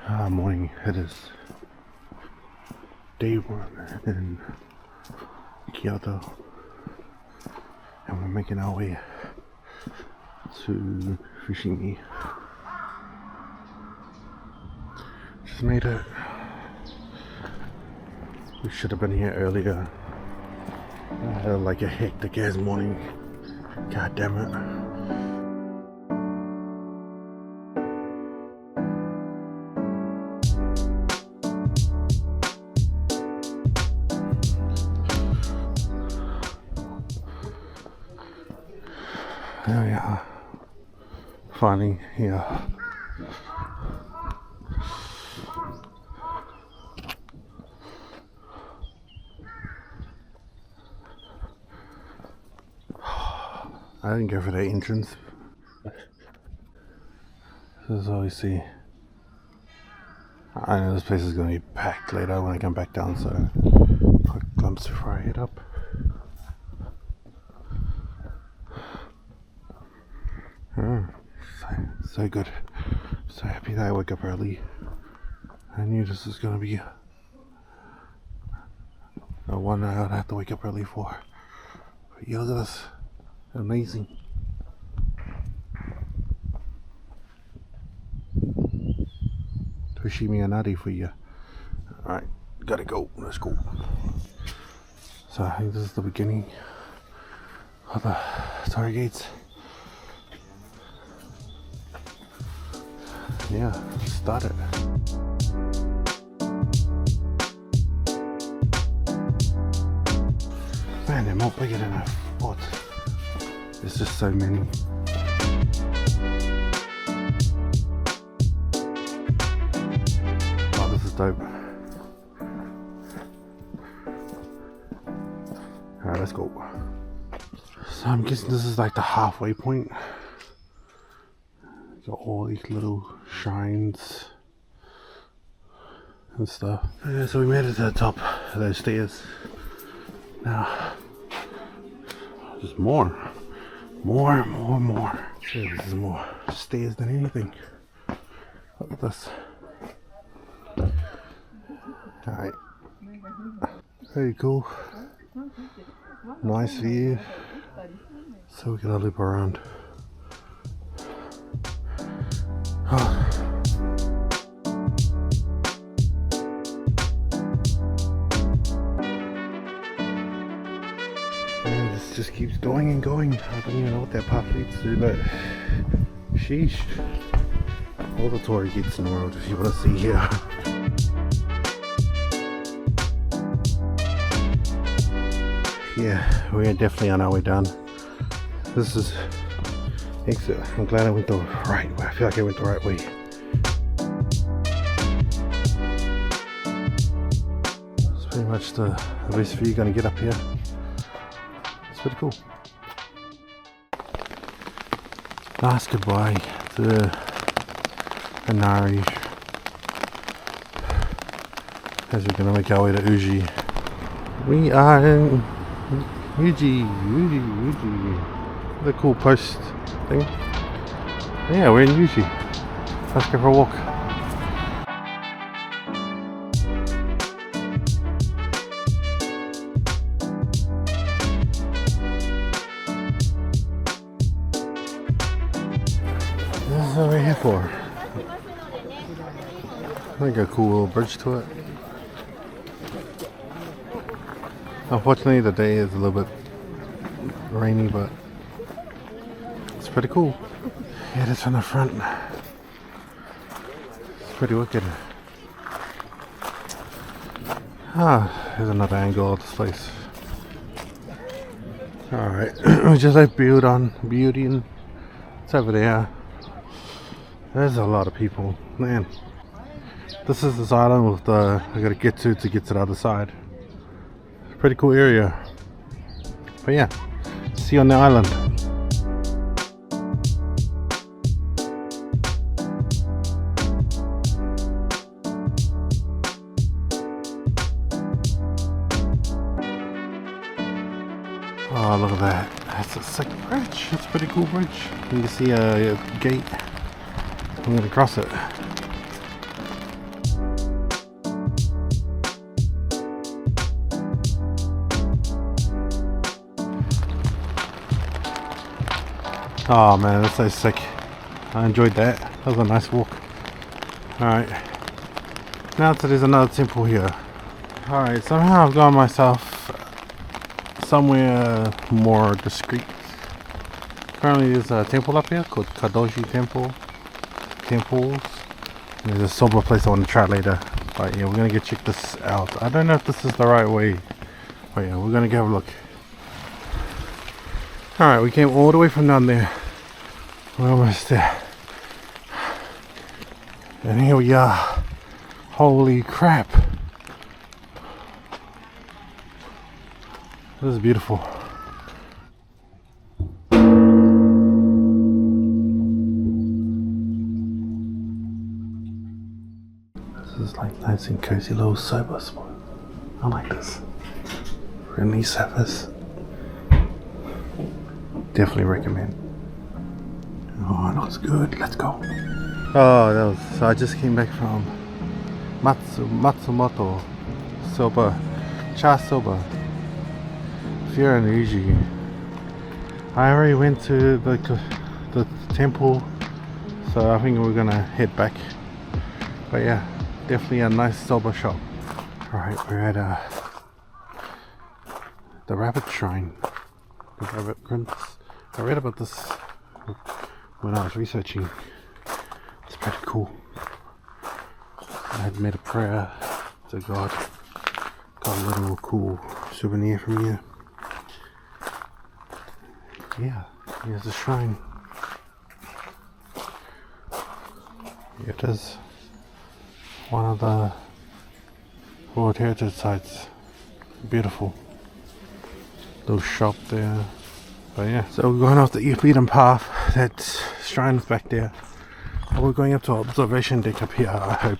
Morning. It is day one in Kyoto, and we're making our way to Fushimi. Just made it. We should have been here earlier. I had like a hectic ass morning. God damn it. There we are. Finally here. I didn't go for the entrance. This is obviously. I know this place is going to be packed later when I come back down, so quick glimpse before I head up. So good. So happy that I woke up early. I knew this was going to be a one I would have to wake up early for. But yeah, look at this. Amazing. Fushimi Inari for you. Alright, gotta go. Let's go. So I think this is the beginning of the Torii gates. Yeah, start it. Man, they're more bigger than I thought. There's just so many. Oh, this is dope. Alright, let's go. So I'm guessing this is like the halfway point. Got all these little shrines and stuff. Yeah, so we made it to the top of those stairs. Now, just more. So this is more stairs than anything. Look at this. Alright. Very cool. Nice view. So we're gonna loop around. And this just keeps going and going. I don't even know what that path leads to, but sheesh. All the Torii gates in the world, if you want to see here. Yeah, we're definitely on our way down. This is exit. I'm glad I went the right way. I feel like I went the right way. It's pretty much the best view you're gonna get up here. It's pretty cool. Last goodbye to the Inari as we're gonna make our way to Uji. We are in Uji. The cool post thing. Yeah, we're in Uji. Let's go for a walk. This is what we're here for. I think a cool little bridge to it. Unfortunately, the day is a little bit rainy, but it's pretty cool. Yeah, that's from the front. It's pretty wicked. Here's another angle of this place. Alright, we just like Byodoin. It's over there. There's a lot of people. Man, this is this island with the I gotta get to get to the other side. Pretty cool area. But yeah, see you on the island. Oh, look at that. That's a sick bridge. That's a pretty cool bridge. You can see a gate. I'm gonna cross it. Oh man, that's so sick. I enjoyed that. That was a nice walk. Alright. Now there's another temple here. Alright, somehow I've got myself somewhere more discreet. Currently there's a temple up here called Kadoji Temple. Temples. There's a Soba place I want to try later. But yeah, we're gonna go check this out. I don't know if this is the right way. But yeah, we're gonna go have a look. Alright, we came all the way from down there. We're almost there. And here we are. Holy crap. This is beautiful. This is like nice and cozy little soba spot. I like this. Friendly sofas. Definitely recommend. Oh, it looks good. Let's go. Oh, so I just came back from Matsumoto Soba, Cha Soba. If you're in Uji, I already went to the temple, so I think we're gonna head back. But yeah, definitely a nice soba shop. Alright, we're at the rabbit shrine. The rabbit prince. I read about this when I was researching. It's pretty cool. I had made a prayer to God. Got a little cool souvenir from here. Yeah, here's the shrine. Here it is. One of the World Heritage Sites. Beautiful. Little shop there. But yeah, so we're going off the beaten path. That shrine's back there. And we're going up to observation deck up here, I hope.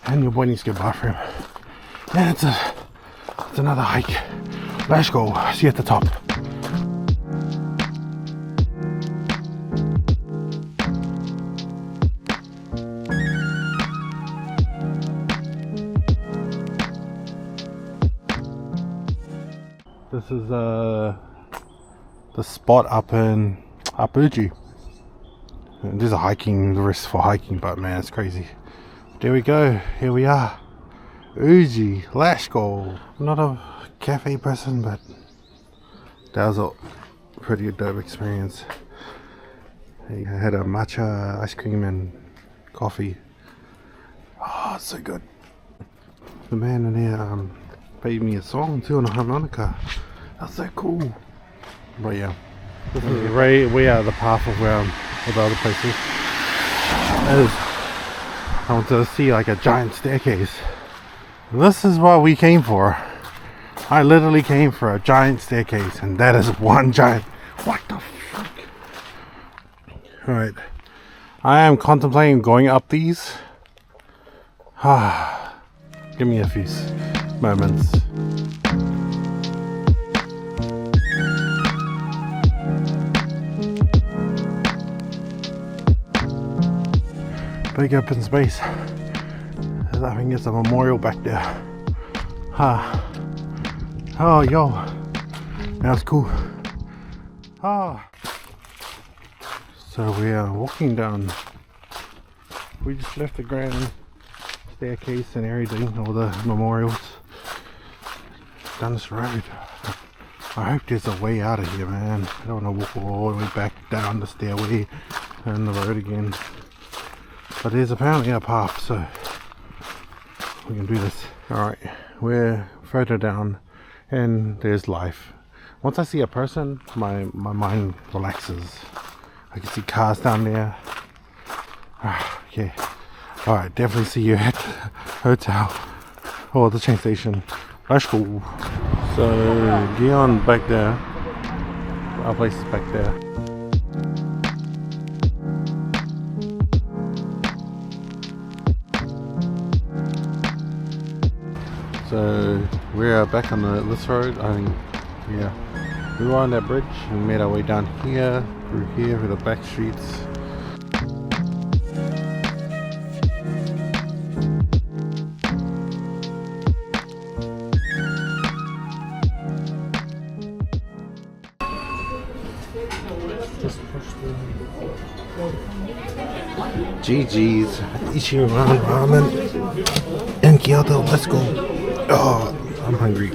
And your boy needs to go bathroom. Yeah, it's another hike. Let's go. See you at the top. This is the spot up Uji. And there's a hiking, the rest for hiking, but man, it's crazy. There we go. Here we are. Uji. Let's go. I'm not a cafe person, but that was a pretty dope experience. I had a matcha ice cream and coffee. Oh, it's so good. The man in there paid me a song too on a harmonica. That's so cool. But yeah, this is right way out of the path of where the other places. I want to see like a giant staircase. This is what we came for. I literally came for a giant staircase, and that is one giant. What the fuck? Alright. I am contemplating going up these. Give me a few moments. Big open space. I think it's a memorial back there. Oh, yo. That's cool. So we are walking down. We just left the grand staircase and everything, all the memorials. Down this road. I hope there's a way out of here, man. I don't want to walk all the way back down the stairway and the road again. But there's apparently a path, so we can do this. Alright, we're further down and there's life. Once I see a person, my mind relaxes. I can see cars down there. Okay. Alright, definitely see you at the hotel or the train station. Let's go. So, Gion back there. Our place is back there. So we are back on this road. I think, yeah, we were on that bridge and we made our way down here, through the back streets. GG's. Ichiran ramen in Kyoto. Let's go. Oh, I'm hungry.